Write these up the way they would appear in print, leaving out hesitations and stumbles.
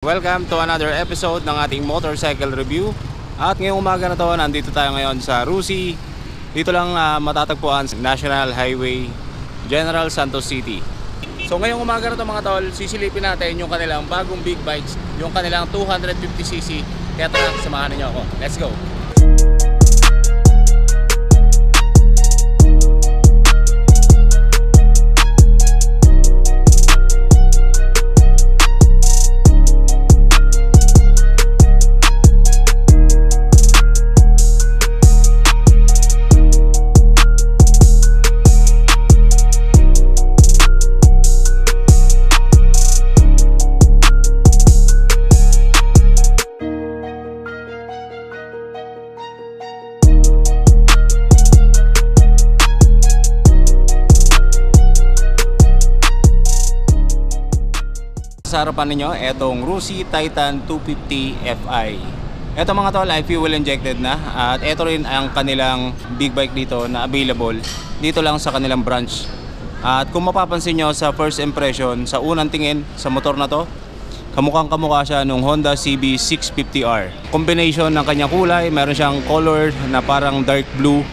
Welcome to another episode ng ating motorcycle review. At ngayong umaga na to, nandito tayo ngayon sa Rusi. Dito lang matatagpuan sa National Highway, General Santos City. So ngayong umaga na to mga tol, sisilipin natin yung kanilang bagong big bikes, yung kanilang 250cc. Kaya tara, samahan niyo ako. Let's go! Sa harapan ninyo, etong Rusi Titan 250 Fi. Eto mga tol ay fuel injected na. At eto rin ang kanilang big bike dito na available dito lang sa kanilang branch. At kung mapapansin nyo sa first impression, sa unang tingin sa motor na to, kamukhang kamukha siya nung Honda CB 650R. Combination ng kanyang kulay, meron siyang colored na parang dark blue,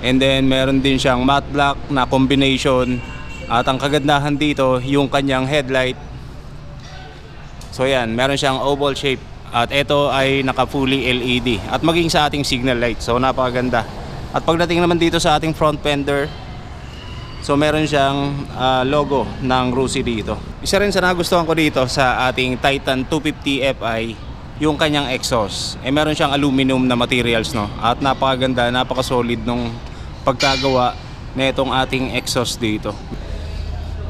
and then meron din siyang matte black na combination. At ang kagandahan dito, yung kanyang headlight. So yan, meron siyang oval shape. At ito ay naka fully LED. At maging sa ating signal light. So napakaganda. At pagdating naman dito sa ating front fender, so meron siyang logo ng Rusi dito. Isa rin sa nagustuhan ko dito sa ating Titan 250 Fi, yung kanyang exhaust. Meron siyang aluminum na materials, no? At napakaganda, napaka-solid nung pagkagawa na itong ating exhaust dito.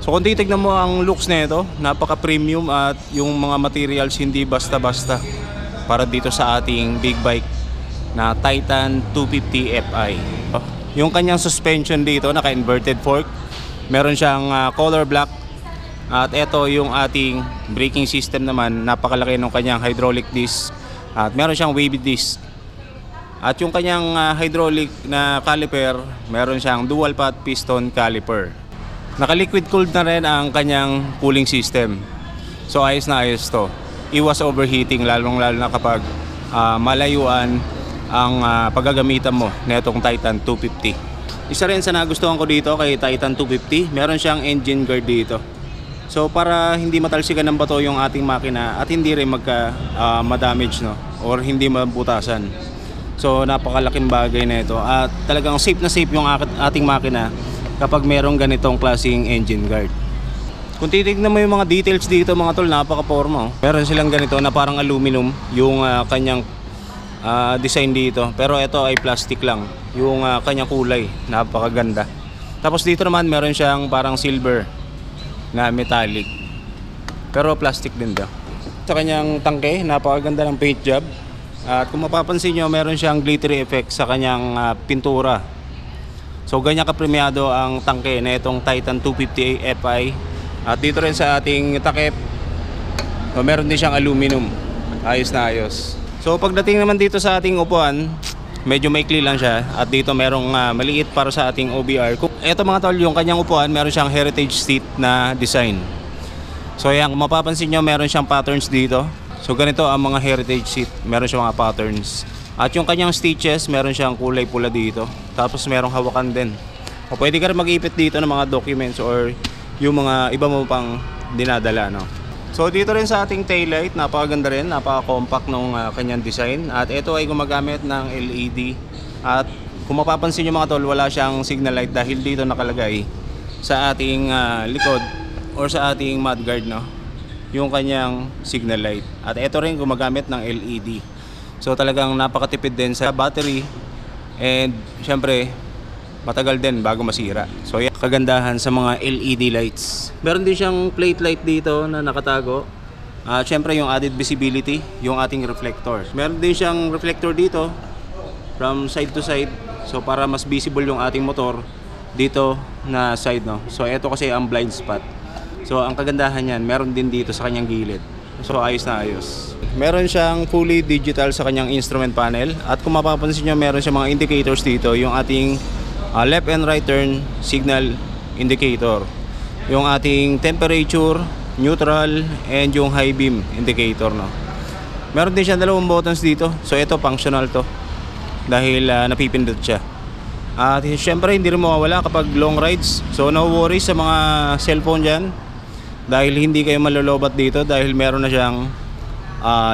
So kung titignan mo ang looks nito, napaka-premium at yung mga materials hindi basta-basta para dito sa ating big bike na Titan 250 Fi. Yung kanyang suspension dito, naka-inverted fork. Meron siyang color black. At ito yung ating braking system naman, napakalaki ng kanyang hydraulic disc. At meron siyang wavy disc. At yung kanyang hydraulic na caliper, meron siyang dual path piston caliper. Naka-liquid cooled na rin ang kanyang cooling system. So ayos na ayos to. Iwas overheating lalong lalo na kapag malayuan ang paggagamitan mo netong Titan 250. Isa rin sa nagustuhan ko dito kay Titan 250, meron siyang engine guard dito. So para hindi matalsikan ng bato yung ating makina at hindi rin ma-damage, no? Or hindi mabutasan. So napakalaking bagay na ito at talagang safe na safe yung ating makina kapag merong ganitong klaseng engine guard. Kung titignan mo yung mga details dito mga tol, napaka-forma. Meron silang ganito na parang aluminum yung kanyang design dito. Pero ito ay plastic lang yung kanyang kulay, napakaganda. Tapos dito naman meron siyang parang silver na metallic, pero plastic din daw. Sa kanyang tangke, napakaganda ng paint job. At kung mapapansin nyo, meron siyang glittery effect sa kanyang pintura. So ganyan kapremyado ang tangke na itong Titan 250 Fi. At dito rin sa ating takip, so meron din siyang aluminum. Ayos na ayos. So pagdating naman dito sa ating upuan, medyo maikli lang siya. At dito merong maliit para sa ating OBR. Ito mga tol, yung kanyang upuan, meron siyang heritage seat na design. So yan, kung mapapansin nyo, meron siyang patterns dito. So ganito ang mga heritage seat, meron siyang mga patterns. At yung kanyang stitches, meron siyang kulay pula dito. Tapos merong hawakan din. O pwede ka rin mag-ipit dito ng mga documents or yung mga iba mo pang dinadala, no? So dito rin sa ating taillight, napakaganda rin, napaka-compact ng kanyang design. At ito ay gumagamit ng LED. At kung mapapansin nyo mga tol, wala siyang signal light dahil dito nakalagay sa ating likod or sa ating mudguard, no? Yung kanyang signal light. At ito rin gumagamit ng LED. So talagang napakatipid din sa battery. And syempre matagal din bago masira. So yan, kagandahan sa mga LED lights. Meron din siyang plate light dito na nakatago. Syempre yung added visibility, yung ating reflector. Meron din siyang reflector dito from side to side. So para mas visible yung ating motor dito na side, no. So ito kasi ang blind spot. So ang kagandahan niyan, meron din dito sa kanyang gilid. So ayos na ayos. Meron siyang fully digital sa kanyang instrument panel. At kung mapapansin nyo, meron siyang mga indicators dito. Yung ating left and right turn signal indicator, yung ating temperature, neutral, and yung high beam indicator, no. Meron din siya dalawang buttons dito. So ito functional to dahil napipindot siya. At syempre hindi rin mawawala kapag long rides. So no worries sa mga cellphone dyan dahil hindi kayo malolobat dito dahil meron na siyang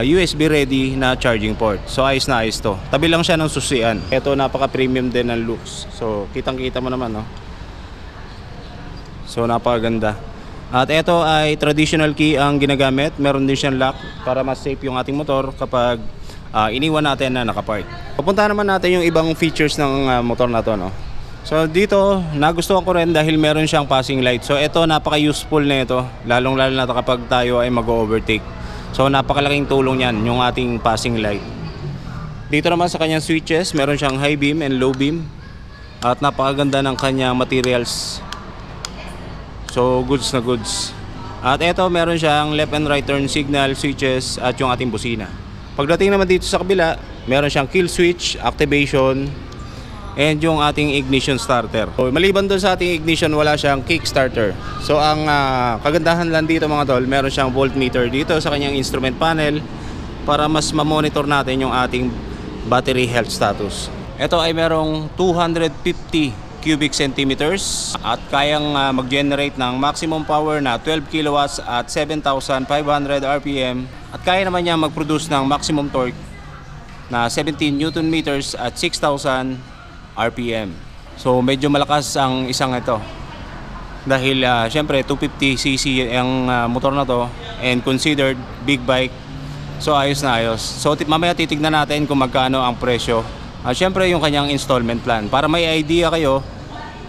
USB ready na charging port. So ayos na ayos to. Tabi lang siya ng susian. Ito napaka premium din ng looks. So kitang kita mo naman, no. So napakaganda. At ito ay traditional key ang ginagamit. Meron din siyang lock para mas safe yung ating motor kapag iniwan natin na nakapark. Pupunta naman natin yung ibang features ng motor na to, no. So dito nagustuhan ko rin dahil meron siyang passing light. So ito napaka-useful na ito, lalong-lalo na kapag tayo ay mag-overtake. So napakalaking tulong yan yung ating passing light. Dito naman sa kanyang switches, meron siyang high beam and low beam. At napakaganda ng kanyang materials. So goods na goods. At ito meron siyang left and right turn signal switches at yung ating busina. Pagdating naman dito sa kabila, meron siyang kill switch, activation, and yung ating ignition starter. So, maliban doon sa ating ignition, wala siyang kickstarter. So ang kagandahan lang dito mga tol, meron siyang voltmeter dito sa kanyang instrument panel para mas ma-monitor natin yung ating battery health status. Ito ay merong 250 cubic centimeters at kayang mag-generate ng maximum power na 12 kilowatts at 7,500 RPM at kaya naman niya mag-produce ng maximum torque na 17 Newton meters at 6,000 RPM. So medyo malakas ang isang ito dahil syempre 250cc ang motor na to and considered big bike. So ayos na ayos. So mamaya titignan natin kung magkano ang presyo. Syempre yung kanyang installment plan para may idea kayo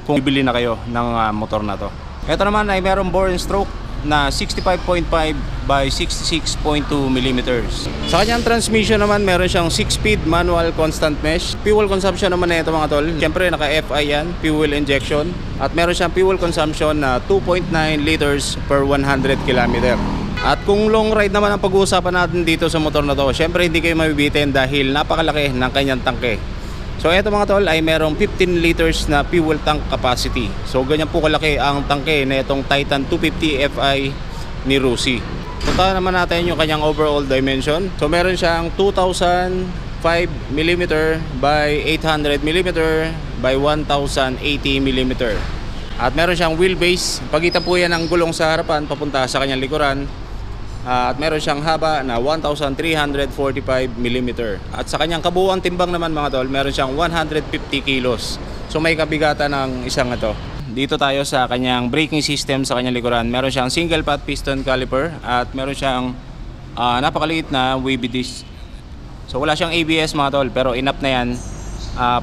kung bibili na kayo ng motor na to. Ito naman ay merong bore and stroke na 65.5 by 66.2 mm. Sa kanyang transmission naman meron siyang 6-speed manual constant mesh. Fuel consumption naman na ito mga tol. Siyempre naka FI yan, fuel injection. At meron siyang fuel consumption na 2.9 liters per 100 km. At kung long ride naman ang pag-uusapan natin dito sa motor na to, siyempre hindi kayo mabibitin dahil napakalaki ng kanyang tangke. So eto mga tol ay merong 15 liters na fuel tank capacity. So ganyan po kalaki ang tangke na itong Titan 250 Fi ni Rusi. Punta naman natin yung kanyang overall dimension. So meron siyang 2005 mm by 800 mm by 1080 mm. At meron siyang wheelbase. Pagitan po yan ang gulong sa harapan papunta sa kanyang likuran. At meron siyang haba na 1,345 mm. At sa kanyang kabuuan timbang naman mga tol, meron siyang 150 kilos. So may kabigatan ng isang ito. Dito tayo sa kanyang braking system sa kanyang likuran. Meron siyang single pot piston caliper at meron siyang napakaliit na wavy disc. So wala siyang ABS mga tol, pero enough na yan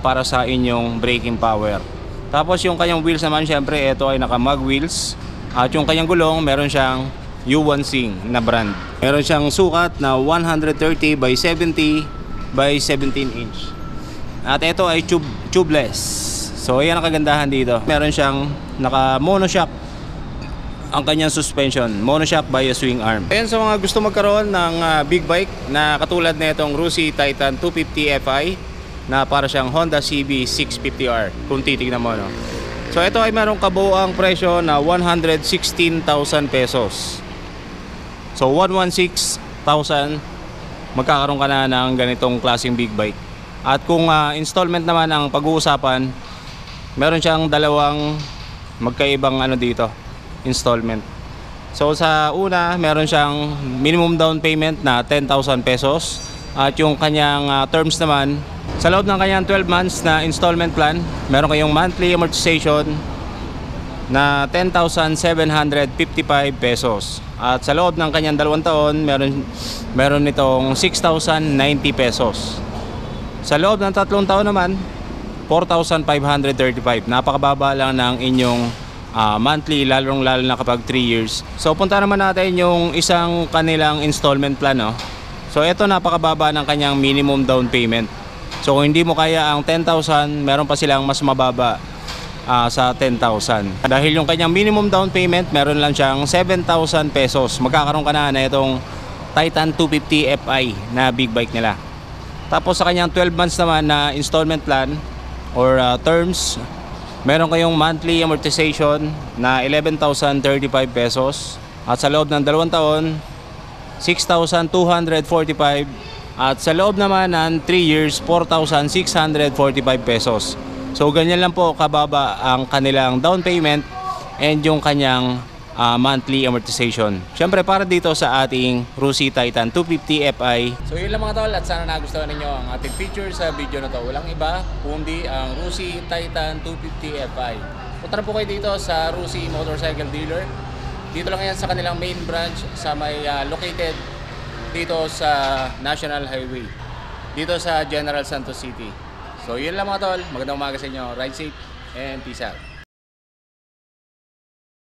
para sa inyong braking power. Tapos yung kanyang wheels naman, syempre ito ay naka mag wheels. At yung kanyang gulong, meron siyang U1 Sing na brand. Meron siyang sukat na 130 by 70 by 17 inch. At ito ay tubeless. So yan ang kagandahan dito. Meron siyang naka monoshock ang kanyang suspension, monoshock by a swing arm. Ayan sa mga gusto magkaroon ng big bike na katulad na itong Rusi Titan 250 Fi na para siyang Honda CB 650R kung titignan mo, no? So ito ay merong kabuuang presyo na 116,000 pesos. So 116,000 magkakaroon ka na ng ganitong klaseng big bike. At kung installment naman ang pag-uusapan, meron siyang dalawang magkaibang dito, installment. So sa una, meron siyang minimum down payment na 10,000 pesos. At yung kanyang terms naman, sa loob ng kanyang 12 months na installment plan, meron kayong monthly amortization na 10,755 pesos. At sa loob ng kanyang 2 taon, meron nitong 6,090 pesos. Sa loob ng 3 taon naman, 4,535. Napakababa lang ng inyong monthly, lalong-lalo na kapag 3 years. So punta naman natin yung isang kanilang installment plan, no? So ito napakababa ng kanyang minimum down payment. So kung hindi mo kaya ang 10,000, meron pa silang mas mababa sa 10,000. Dahil yung kanyang minimum down payment, meron lang siyang 7,000 pesos. Magkakaroon ka na itong Titan 250 Fi na big bike nila. Tapos sa kanyang 12 months naman na installment plan or terms, meron kayong monthly amortization na 11,035 pesos. At sa loob ng 2 taon, 6,245. At sa loob naman ng 3 years, 4,645 pesos. So ganyan lang po kababa ang kanilang down payment and yung kanyang monthly amortization. Siyempre para dito sa ating Rusi Titan 250 Fi. So yun lang mga tol, at sana nagustuhan ninyo ang ating feature sa video na to. Walang iba kundi ang Rusi Titan 250 Fi. Punta na po kayo dito sa Rusi Motorcycle Dealer. Dito lang yan sa kanilang main branch sa may located dito sa National Highway, dito sa General Santos City. So yun lang mga tol, magandang umaga sa inyo, ride safe and peace out.